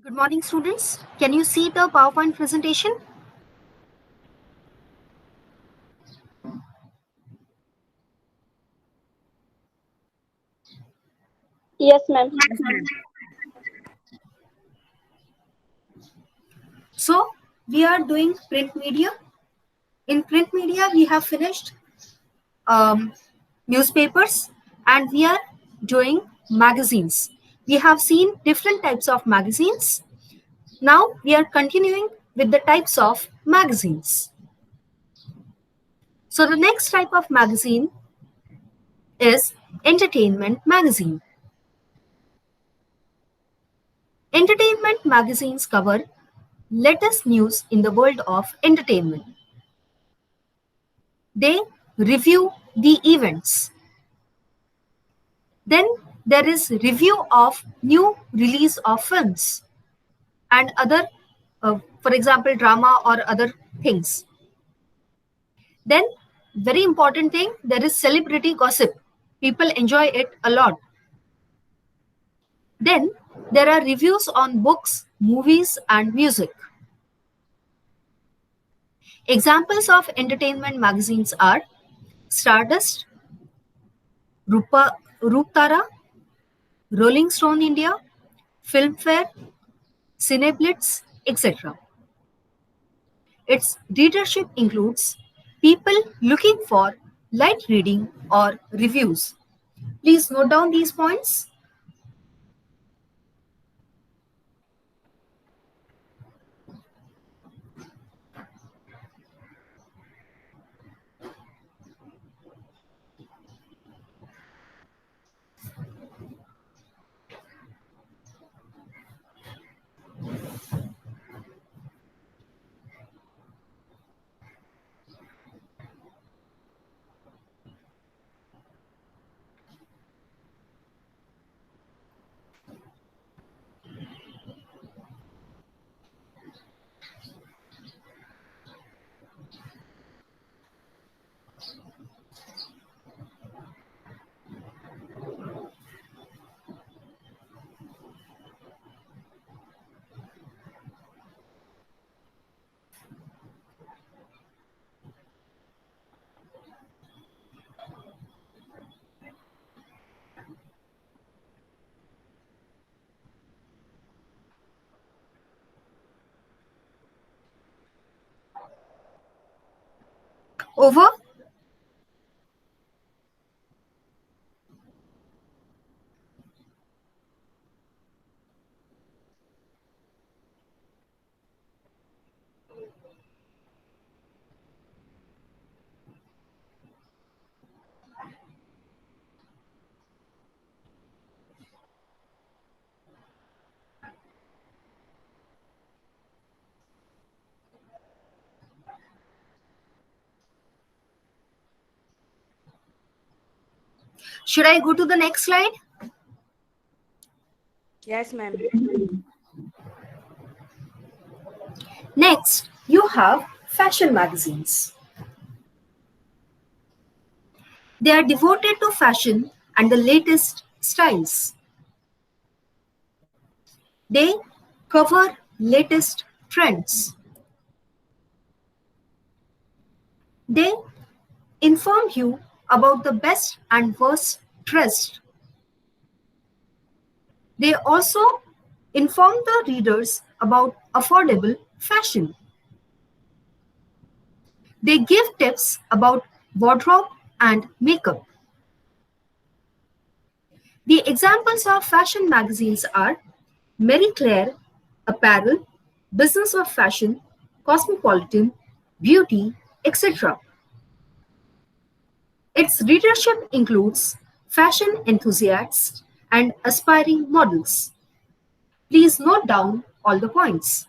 Good morning, students. Can you see the PowerPoint presentation? Yes, ma'am. So, we are doing print media. In print media, we have finished newspapers and we are doing magazines. We have seen different types of magazines. Now, we are continuing with the types of magazines. So, the next type of magazine is entertainment magazine. Entertainment magazines cover latest news in the world of entertainment. They review the events. Then there is review of new release of films and other, for example, drama or other things. Then very important thing, there is celebrity gossip. People enjoy it a lot. Then there are reviews on books, movies and music. Examples of entertainment magazines are Stardust, Roop Rolling Stone India, Filmfare, Cineblitz, etc. Its readership includes people looking for light reading or reviews. Please note down these points. Over. Should I go to the next slide? Yes, ma'am. Next, you have fashion magazines. They are devoted to fashion and the latest styles. They cover latest trends. They inform you about the best and worst dressed. They also inform the readers about affordable fashion. They give tips about wardrobe and makeup. The examples of fashion magazines are Marie Claire, Apparel, Business of Fashion, Cosmopolitan, Beauty, etc. Its readership includes fashion enthusiasts and aspiring models. Please note down all the points.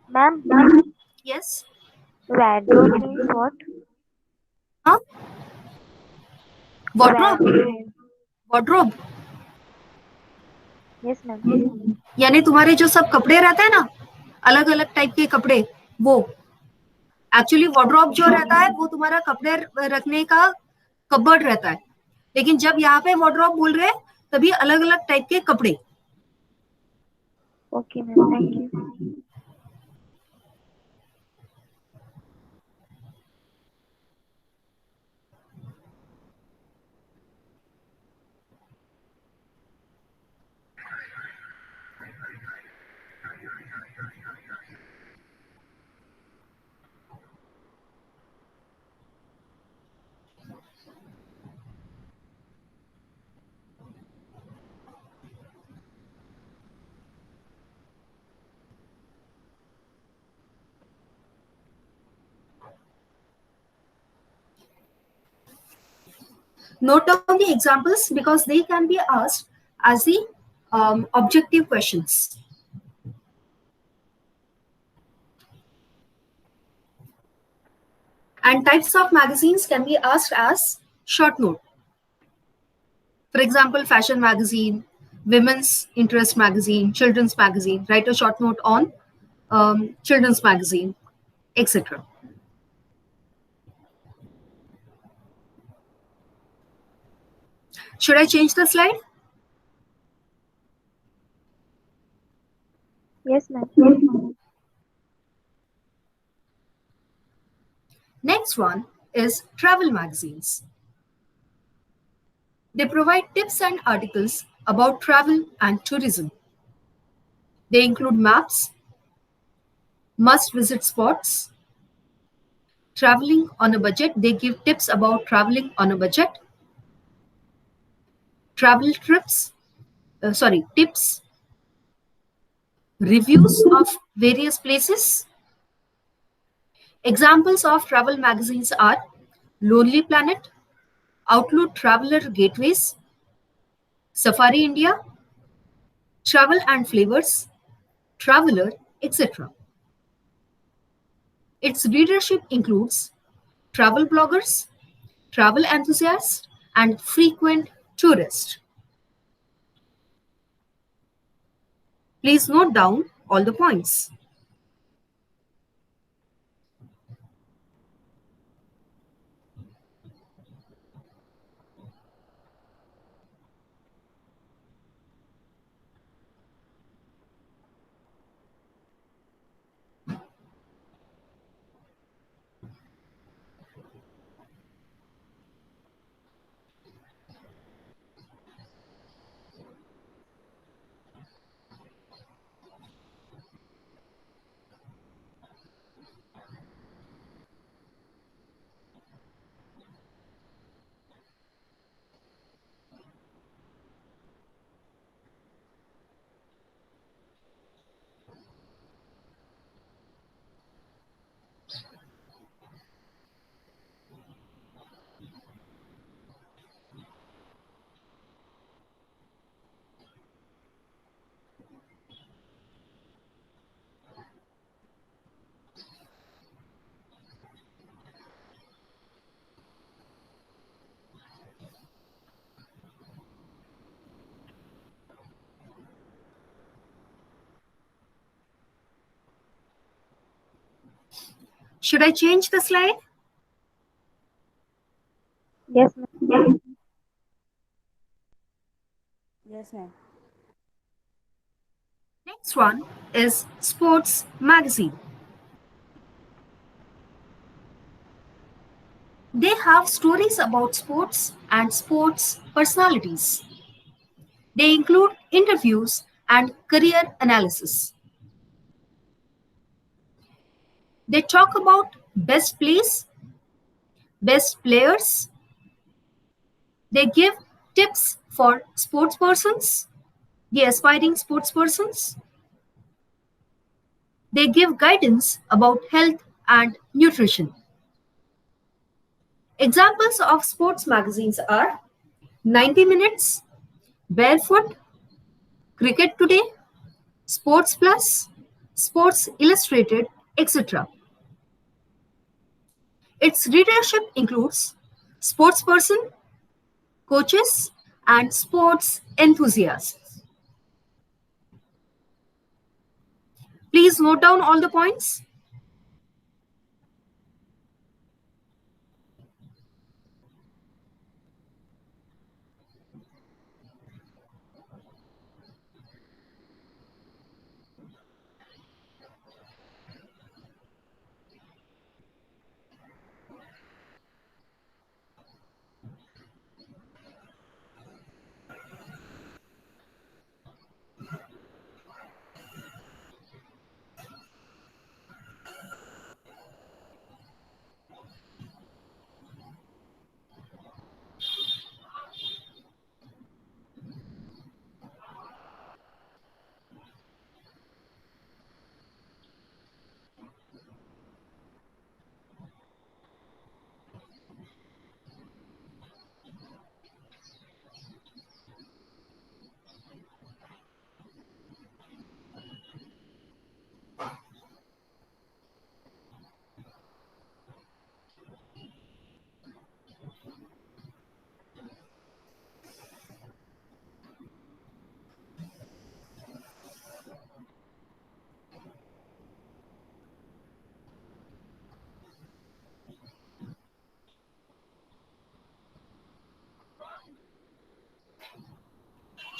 Ma'am, Yes? wardrobe means what? Huh? Wardrobe. Wardrobe. Wardrobe Yes, ma'am. यानी तुम्हारे जो सब कपड़े रहते हैं ना, अलग अलग टाइप के कपड़े, वो एक्चुअली वार्डरोब जो Okay. रहता है वो तुम्हारा कपड़े रखने का कबर्ड रहता है, लेकिन जब यहाँ पे वार्डरोब बोल रहे हैं तभी अलग अलग टाइप के कपड़े. Okay, ma'am. Thank you. Note down the examples because they can be asked as the objective questions. And types of magazines can be asked as short note. For example, fashion magazine, women's interest magazine, children's magazine. Write a short note on children's magazine, etc. Should I change the slide? Yes, ma'am. Next one is travel magazines. They provide tips and articles about travel and tourism. They include maps, must-visit spots, traveling on a budget. They give tips about traveling on a budget, travel trips, tips, reviews of various places. Examples of travel magazines are Lonely Planet, Outlook Traveler Gateways, Safari India, Travel and Flavors, Traveler, etc. Its readership includes travel bloggers, travel enthusiasts, and frequent tourists. Please note down all the points. Should I change the slide? Yes, ma'am. Yes, ma'am. Next one is Sports Magazine. They have stories about sports and sports personalities. They include interviews and career analysis. They talk about best plays, best players. They give tips for sports persons, the aspiring sports persons. They give guidance about health and nutrition. Examples of sports magazines are 90 Minutes, Barefoot, Cricket Today, Sports Plus, Sports Illustrated, etc. Its readership includes sportsperson, coaches, and sports enthusiasts. Please note down all the points.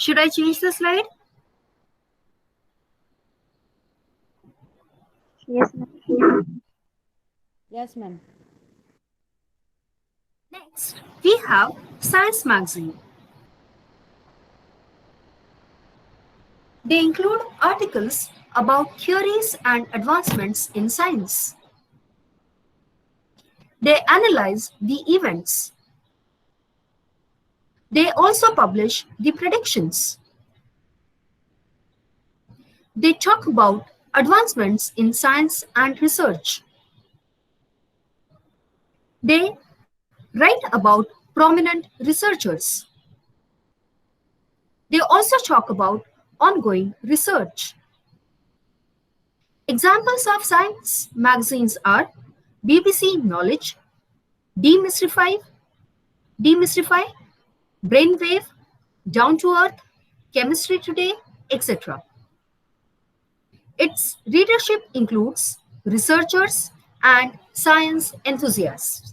Should I change the slide? Yes, ma'am. Yes, ma'am. Next, we have Science Magazine. They include articles about theories and advancements in science. They analyze the events. They also publish the predictions. They talk about advancements in science and research. They write about prominent researchers. They also talk about ongoing research. Examples of science magazines are BBC Knowledge, Demystify, Demystify, Brainwave, Down to Earth, Chemistry Today, etc. Its readership includes researchers and science enthusiasts.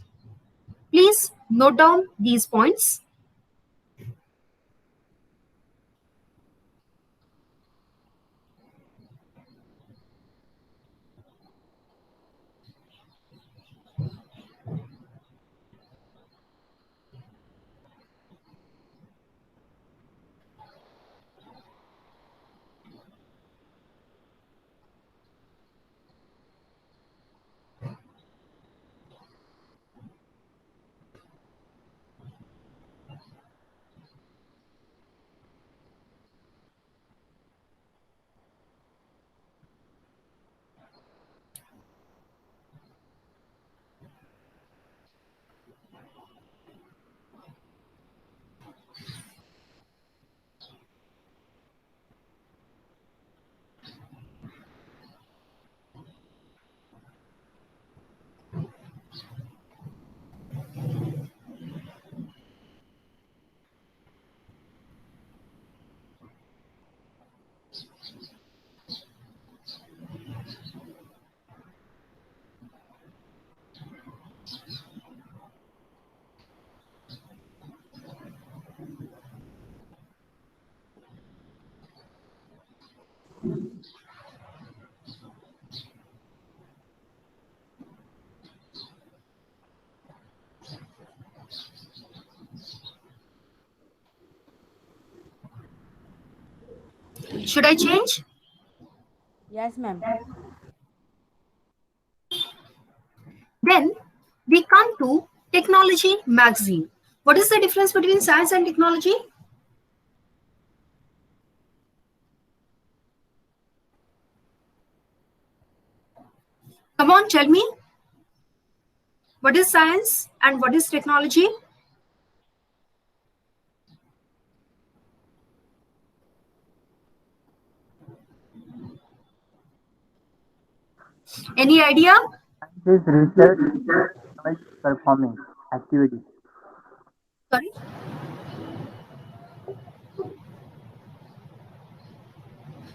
Please note down these points. Should I change? Yes, ma'am. Then we come to Technology Magazine. What is the difference between science and technology? Come on, tell me. What is science and what is technology? Any idea? This research knowledge performing activities. Sorry?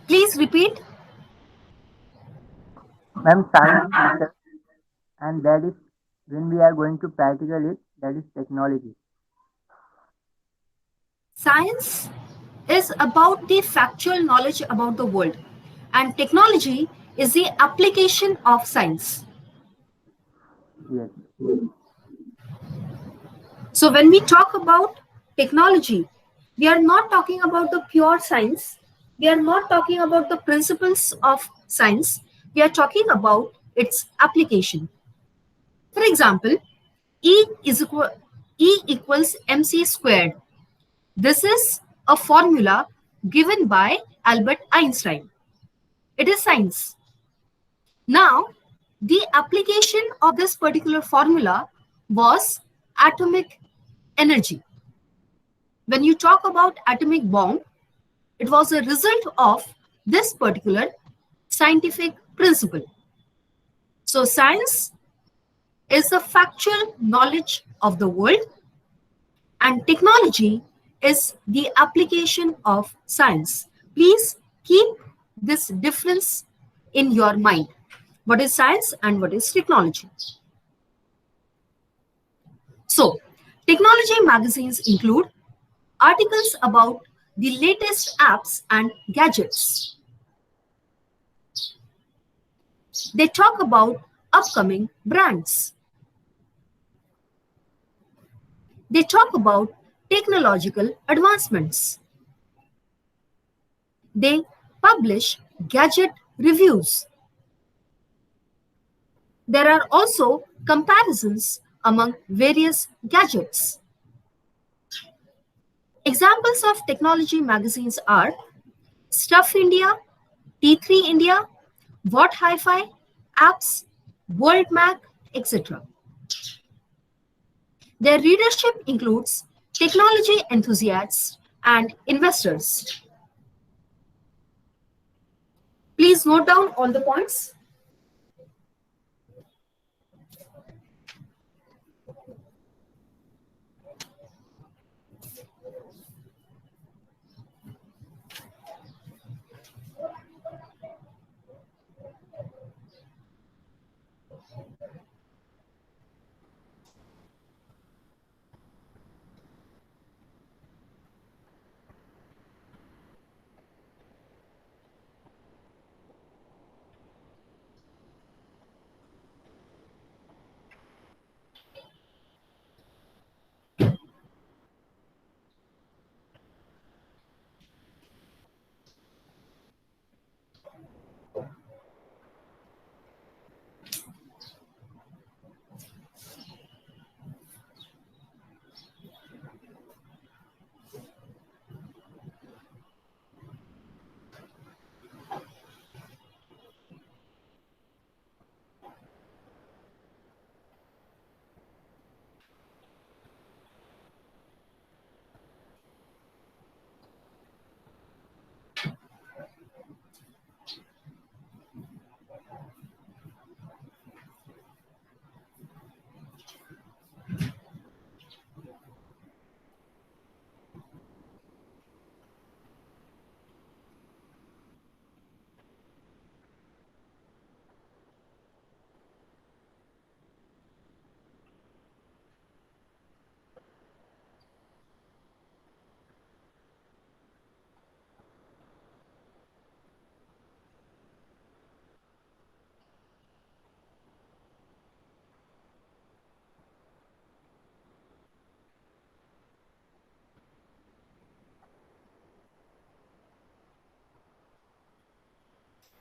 Please repeat. Ma'am, science is research, and that is when we are going to practical it, that is technology. Science is about the factual knowledge about the world, and technology is the application of science. Yes, So, when we talk about technology, we are not talking about the pure science, we are not talking about the principles of science, we are talking about its application. For example, E is equal, E equals mc squared. This is a formula given by Albert Einstein. It is science. Now, the application of this particular formula was atomic energy. When you talk about atomic bomb, it was a result of this particular scientific principle. So, science is the factual knowledge of the world, and technology is the application of science. Please keep this difference in your mind. What is science and what is technology? So, technology magazines include articles about the latest apps and gadgets. They talk about upcoming brands. They talk about technological advancements. They publish gadget reviews. There are also comparisons among various gadgets. Examples of technology magazines are Stuff India, T3 India, What Hi-Fi, Apps, World Mag, etc. Their readership includes technology enthusiasts and investors. Please note down all the points.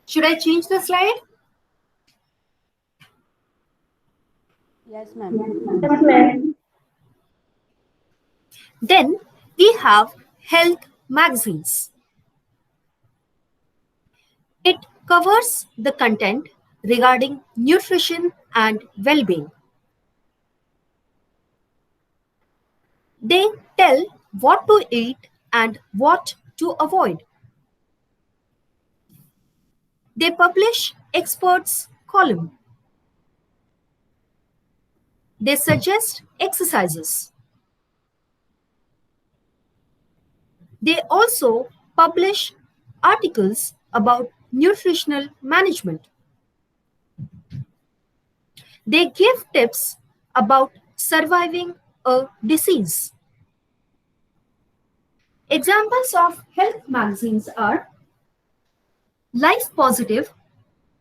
Should I change the slide? Yes, ma'am. Yes, ma'am. Then we have health magazines. It covers the content regarding nutrition and well being. They tell what to eat and what to avoid. They publish experts' column. They suggest exercises. They also publish articles about nutritional management. They give tips about surviving a disease. Examples of health magazines are Life Positive,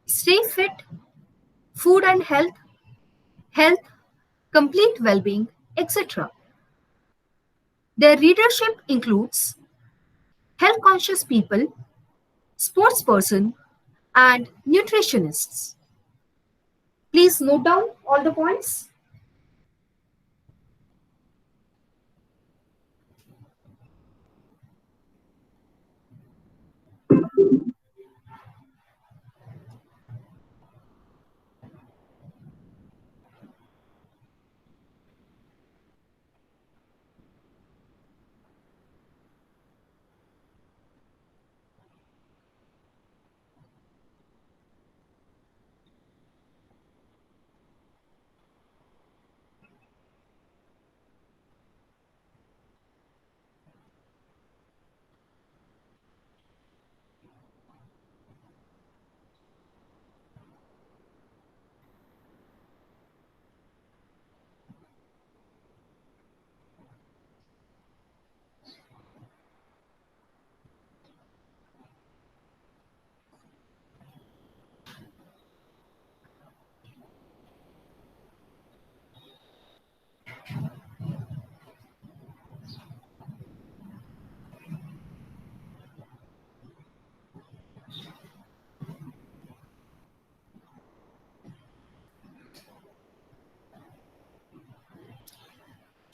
Stay Fit, Food and Health, Complete Wellbeing, etc. Their readership includes health conscious people, sportsperson, and nutritionists. Please note down all the points.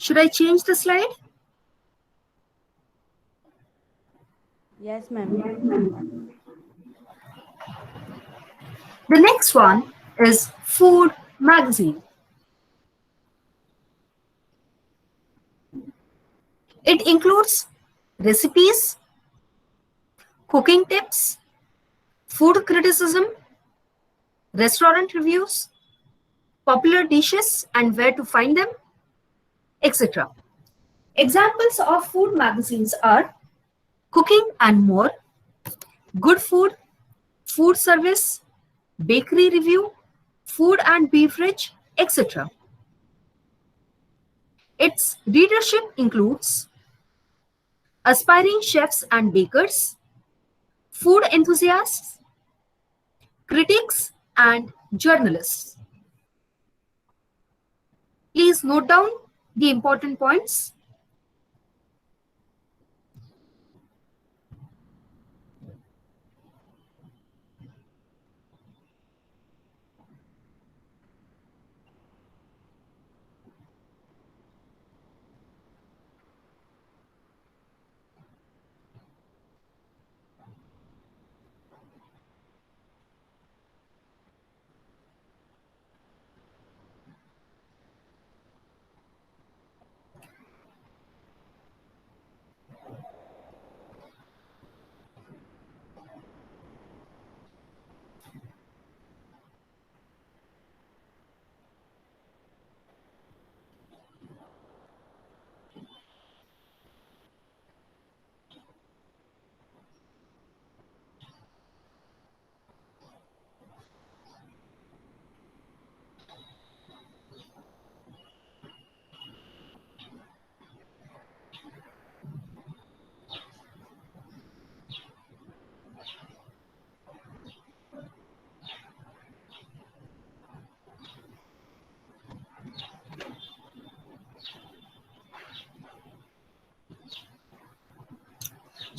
Should I change the slide? Yes, ma'am. The next one is Food Magazine. It includes recipes, cooking tips, food criticism, restaurant reviews, popular dishes and where to find them, etc. Examples of food magazines are Cooking and More, Good Food, Food Service, Bakery Review, Food and Beverage, etc. Its readership includes aspiring chefs and bakers, food enthusiasts, critics, and journalists. Please note down the important points.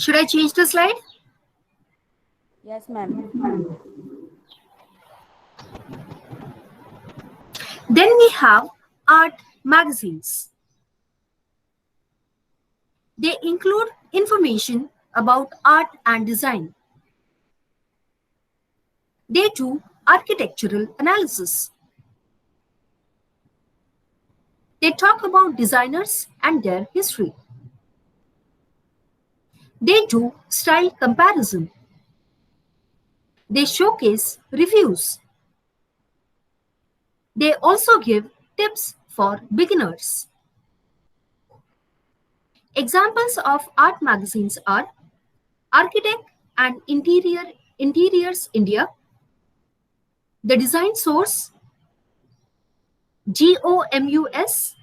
Should I change the slide? Yes, ma'am. Then we have art magazines. They include information about art and design. They do architectural analysis. They talk about designers and their history. They do style comparison. They showcase reviews. They also give tips for beginners. Examples of art magazines are Architect and Interior Interiors India, The Design Source, GOMUS,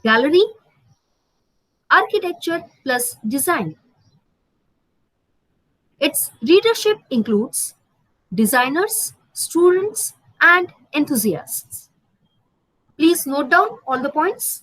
Gallery, Architecture plus Design. Its readership includes designers, students, and enthusiasts. Please note down all the points.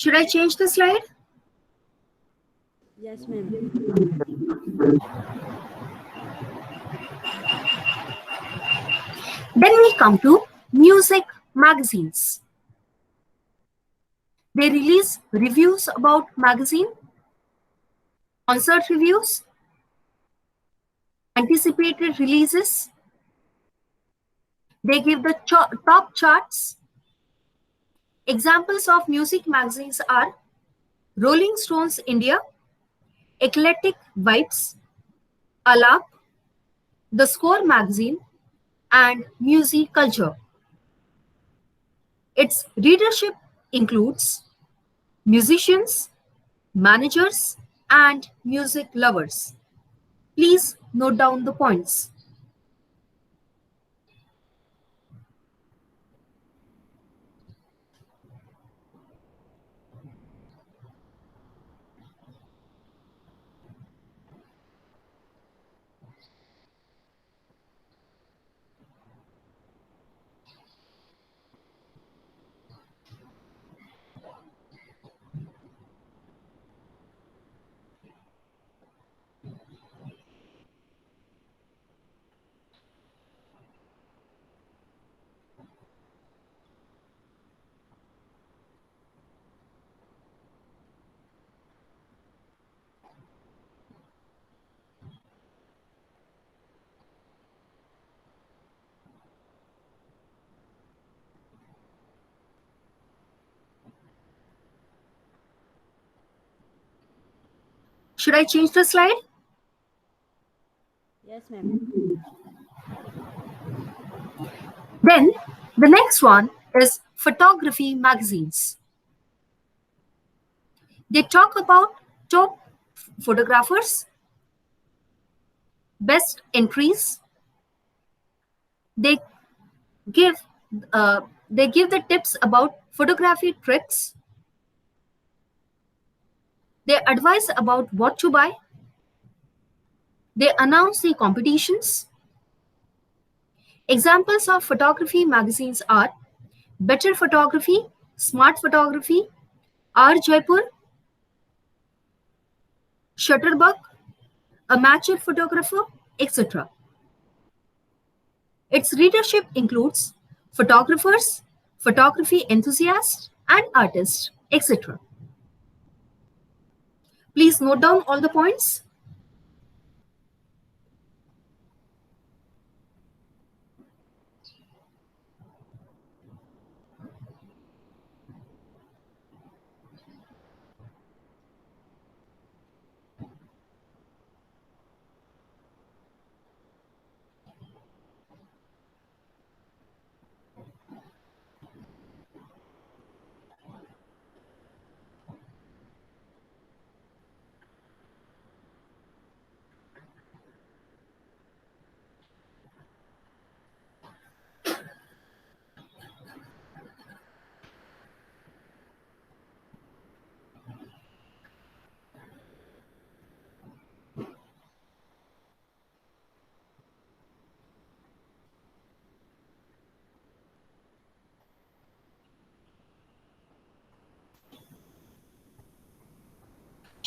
Should I change the slide? Yes, ma'am. Then we come to music magazines. They release reviews about magazine, concert reviews, anticipated releases. They give the top charts. Examples of music magazines are Rolling Stones India, Eclectic Vibes, Alap, The Score magazine, and Music Culture. Its readership includes musicians, managers, and music lovers. Please note down the points. Should I change the slide? Yes, ma'am. Then the next one is photography magazines. They talk about top photographers, best entries. They give they give the tips about photography tricks. They advise about what to buy. They announce the competitions. Examples of photography magazines are Better Photography, Smart Photography, R Jaipur, Shutterbug, Amateur Photographer, etc. Its readership includes photographers, photography enthusiasts, and artists, etc. Please note down all the points.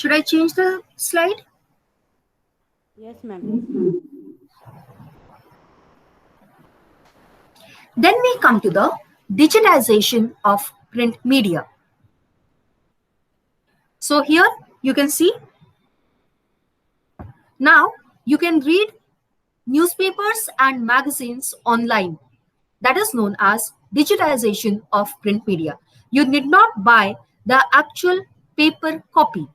Should I change the slide? Yes, ma'am. Then we come to the digitization of print media. So here you can see now you can read newspapers and magazines online. That is known as digitization of print media. You need not buy the actual paper copy.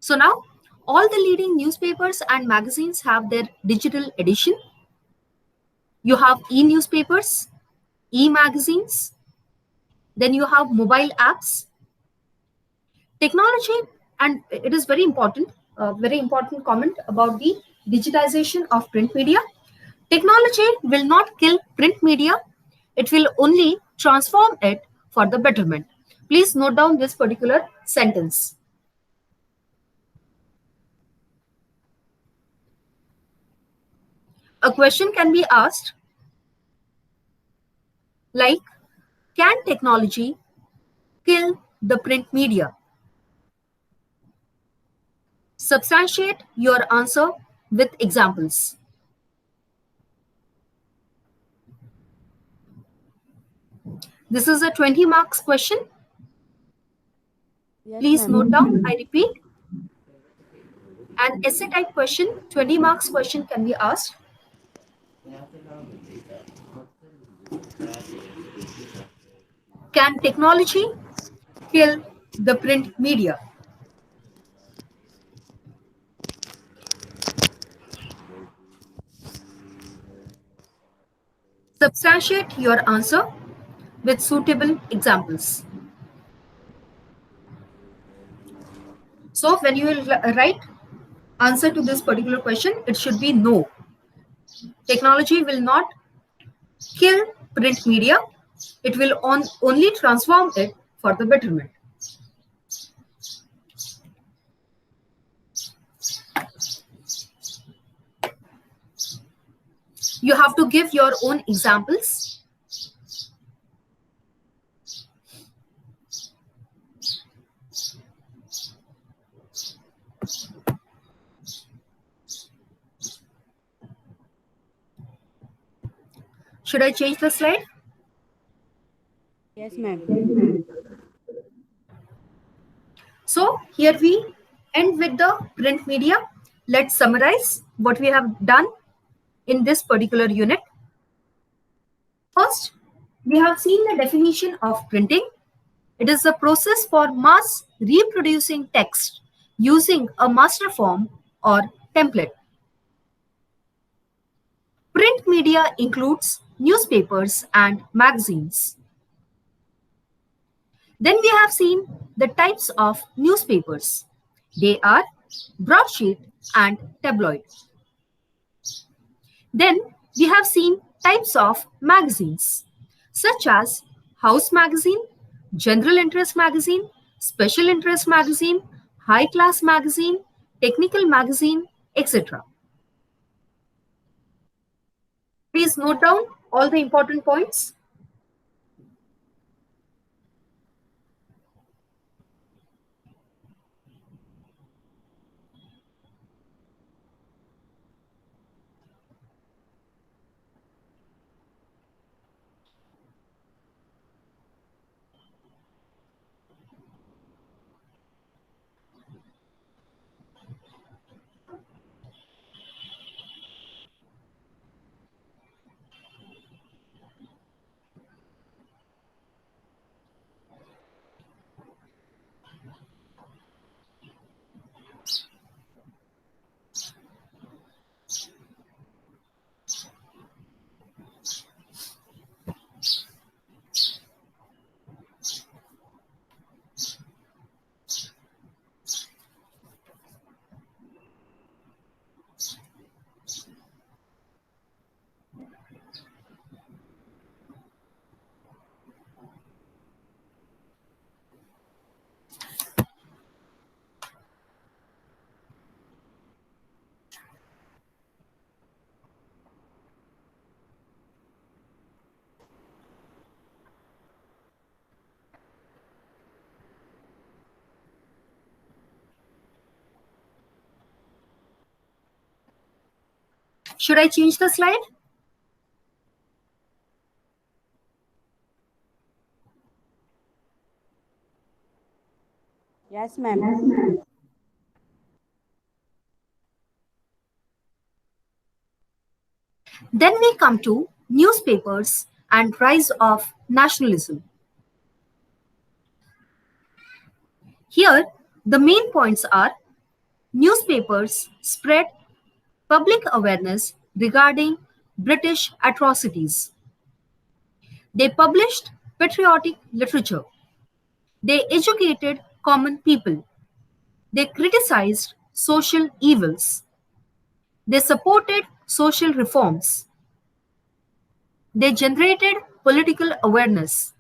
So now all the leading newspapers and magazines have their digital edition. You have e-newspapers, e-magazines, then you have mobile apps, technology, and it is very important comment about the digitization of print media. Technology will not kill print media, it will only transform it for the betterment. Please note down this particular sentence. A question can be asked like, can technology kill the print media? Substantiate your answer with examples. This is a 20 marks question. Yes, Please ma'am. note down, I repeat, an essay type question, 20 marks question can be asked. Can technology kill the print media? Substantiate your answer with suitable examples. So when you will write answer to this particular question, it should be no. Technology will not kill print media. It will only transform it for the betterment. You have to give your own examples. Should I change the slide? Yes, ma'am. So here we end with the print media. Let's summarize what we have done in this particular unit. First, we have seen the definition of printing. It is the process for mass reproducing text using a master form or template. Print media includes newspapers and magazines. Then we have seen the types of newspapers. They are broadsheet and tabloid. Then we have seen types of magazines such as house magazine, general interest magazine, special interest magazine, high class magazine, technical magazine, etc. Please note down all the important points. Should I change the slide? Yes, ma'am. Then we come to newspapers and rise of nationalism. Here, the main points are newspapers spread public awareness regarding British atrocities. They published patriotic literature. They educated common people. They criticized social evils. They supported social reforms. They generated political awareness.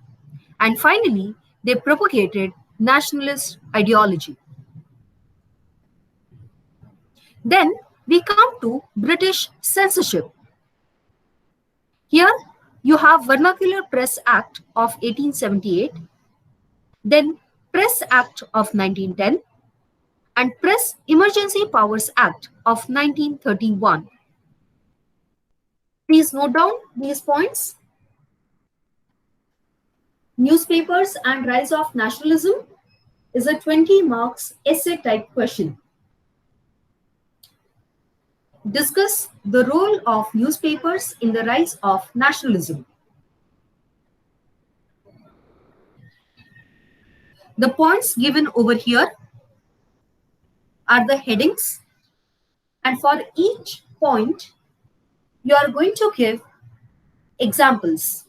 And finally, they propagated nationalist ideology. Then we come to British censorship. Here you have Vernacular Press Act of 1878, then Press Act of 1910, and Press Emergency Powers Act of 1931. Please note down these points. Newspapers and rise of nationalism is a 20 marks essay type question. Discuss the role of newspapers in the rise of nationalism. The points given over here are the headings, and for each point, you are going to give examples.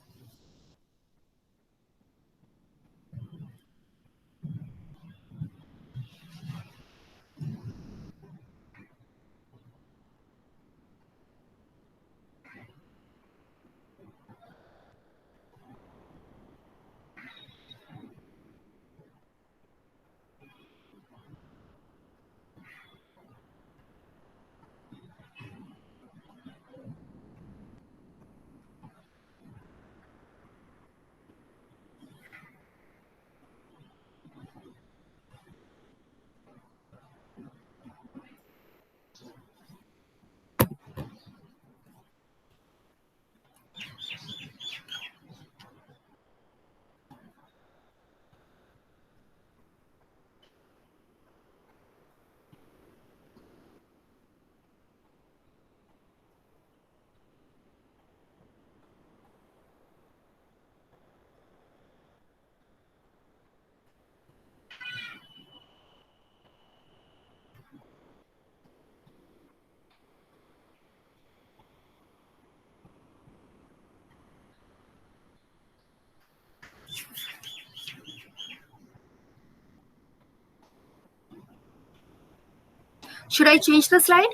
Should I change the slide?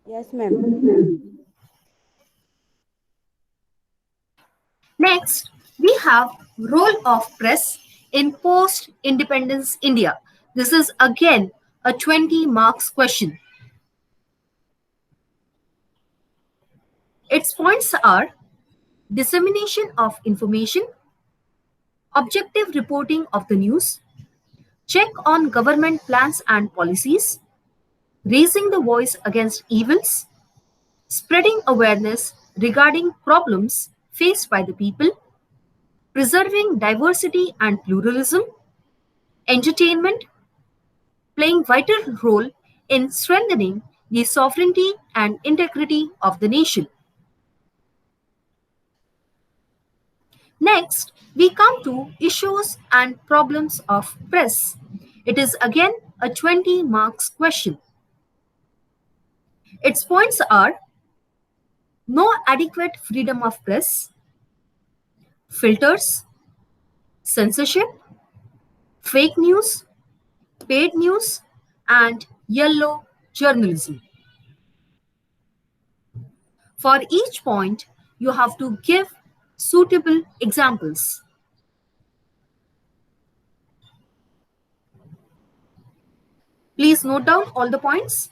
Yes, ma'am. Next, we have role of press in post-independence India. This is again a 20 marks question. Its points are dissemination of information, objective reporting of the news, check on government plans and policies, raising the voice against evils, spreading awareness regarding problems faced by the people, preserving diversity and pluralism, entertainment, playing vital role in strengthening the sovereignty and integrity of the nation. Next, we come to issues and problems of press. It is again a 20 marks question. Its points are no adequate freedom of press, filters, censorship, fake news, paid news, and yellow journalism. For each point, you have to give suitable examples. Please note down all the points.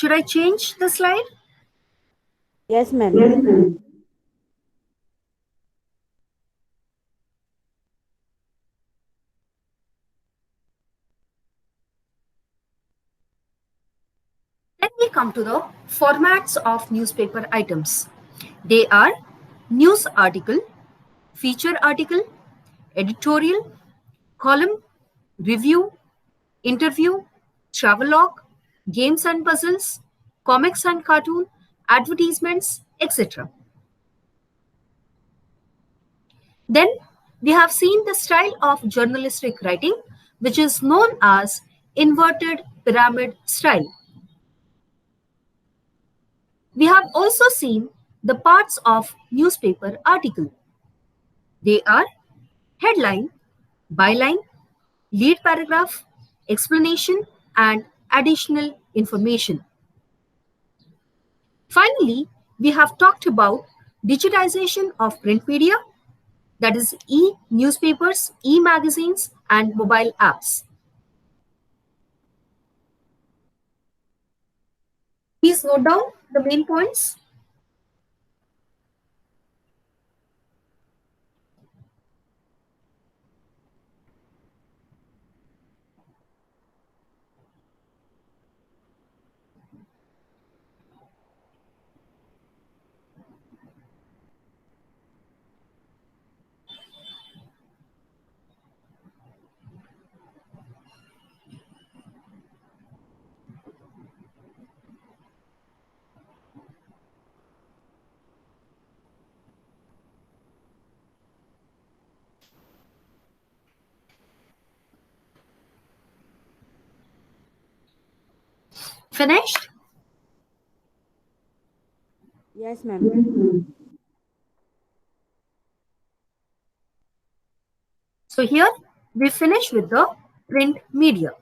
Should I change the slide? Yes, ma'am. Then we come to the formats of newspaper items. They are news article, feature article, editorial, column, review, interview, travelogue, games and puzzles, comics and cartoon, advertisements, etc. Then we have seen the style of journalistic writing, which is known as inverted pyramid style. We have also seen the parts of newspaper article. They are headline, byline, lead paragraph, explanation, and additional information. Finally, we have talked about digitization of print media, that is e-newspapers, e-magazines, and mobile apps. Please note down the main points. Finished? Yes, ma'am. So here we finish with the print media.